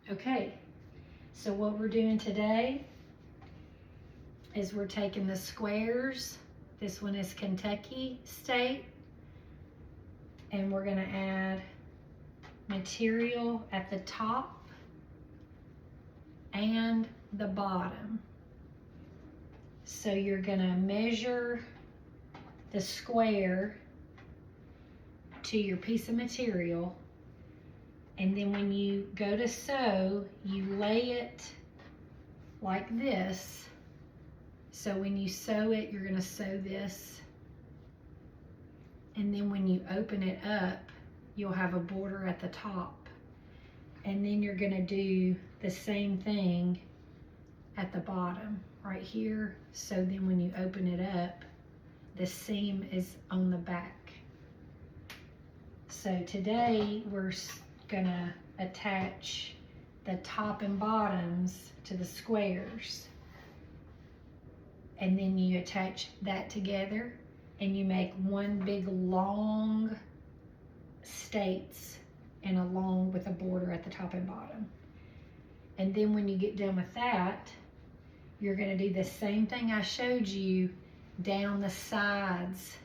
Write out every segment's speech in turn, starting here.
Okay, so what we're doing today is we're taking the squares. This one is Kentucky State. And we're gonna add material at the top and the bottom. So you're gonna measure the square to your piece of material, and then when you go to sew, you lay it like this. So when you sew it, you're gonna sew this, and then when you open it up, you'll have a border at the top, and then you're gonna do the same thing at the bottom right here. So then when you open it up, the seam is on the back. So today we're gonna attach the top and bottoms to the squares, and then you attach that together and you make one big long states and along with a border at the top and bottom. And then when you get done with that, you're gonna do the same thing I showed you down the sides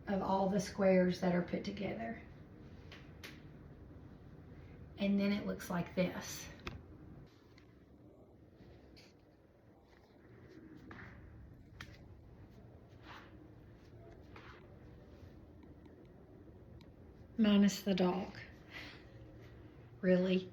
of all the squares that are put together. And then it looks like this. Minus the dog. Really?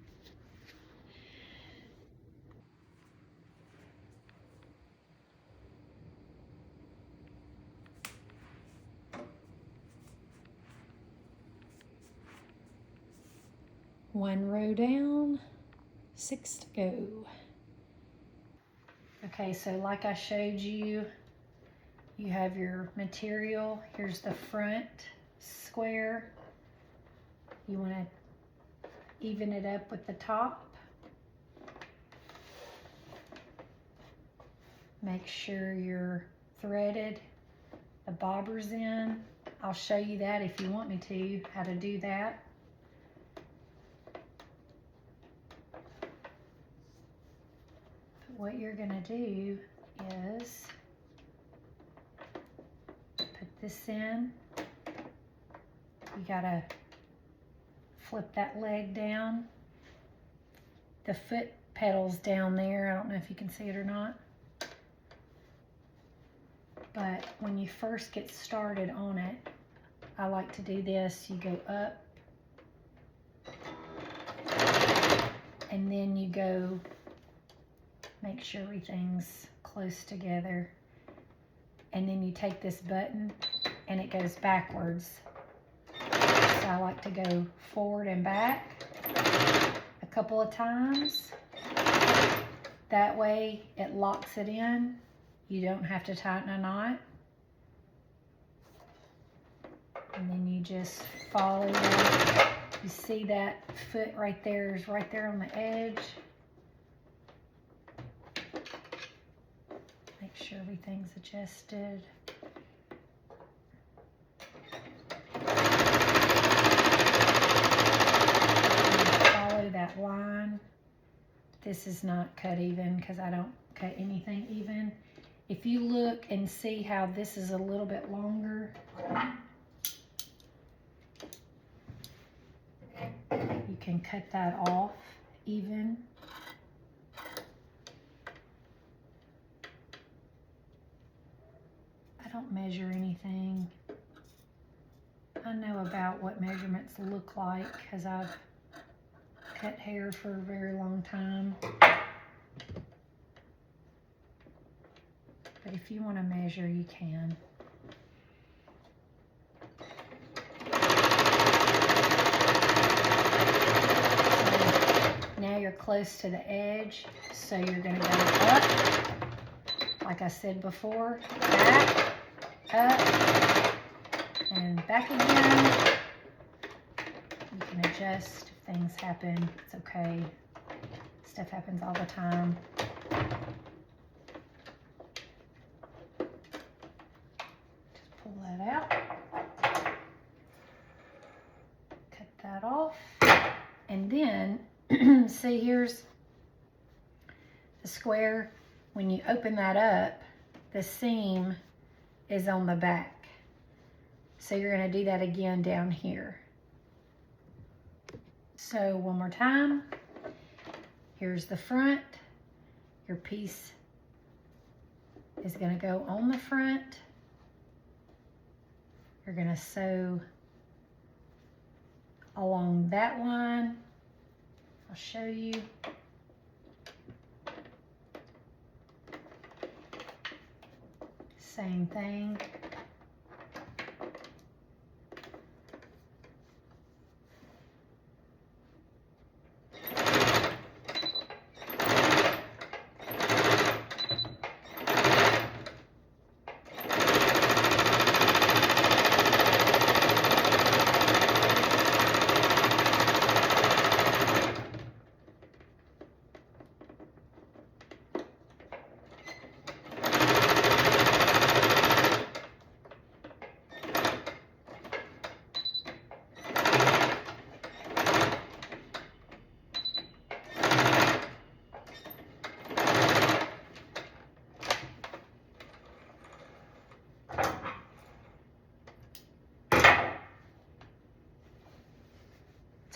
One row down, 6 to go. Okay, so like I showed you, you have your material. Here's the front square. You want to even it up with the top. Make sure you're threaded, the bobbers in. I'll show you that if you want me to, how to do that. What you're gonna do is put this in. You gotta flip that leg down. The foot pedal's down there. I don't know if you can see it or not. But when you first get started on it, I like to do this. You go up, and then you go, make sure everything's close together. And then you take this button and it goes backwards. So I like to go forward and back a couple of times. That way it locks it in. You don't have to tighten a knot. And then you just follow that. You see that foot right there is right there on the edge. Make sure everything's adjusted. Follow that line. This is not cut even because I don't cut anything even. If you look and see how this is a little bit longer, you can cut that off even. I don't measure anything. I know about what measurements look like because I've cut hair for a very long time. But if you want to measure, you can. So now you're close to the edge, so you're going to go up, like I said before, back, up, and back again. You can adjust if things happen. It's okay. Stuff happens all the time. Pull that out, cut that off, and then See, here's the square. When you open that up, the seam is on the back. So you're going to do that again down here. So one more time. Here's the front. Your piece is going to go on the front. You're going to sew along that line. I'll show you. Same thing.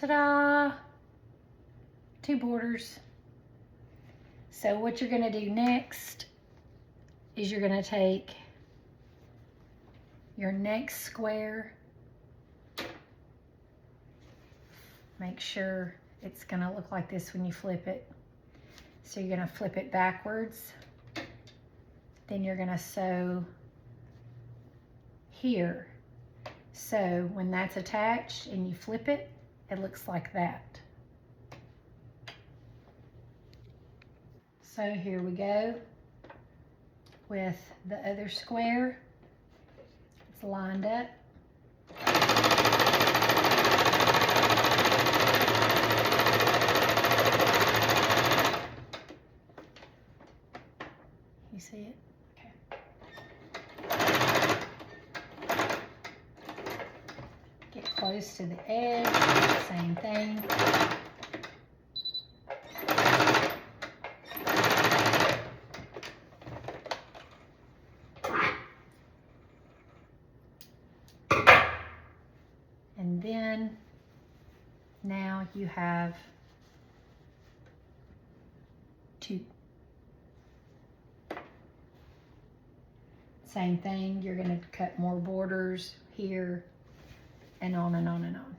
Ta-da! 2 borders. So what you're gonna do next is you're gonna take your next square, make sure it's gonna look like this when you flip it. So you're gonna flip it backwards, then you're gonna sew here. So when that's attached and you flip it, it looks like that. So here we go with the other square. It's lined up. You see it? Okay. Get close to the edge, same thing. And then now you have 2. Same thing, you're going to cut more borders here and on and on and on.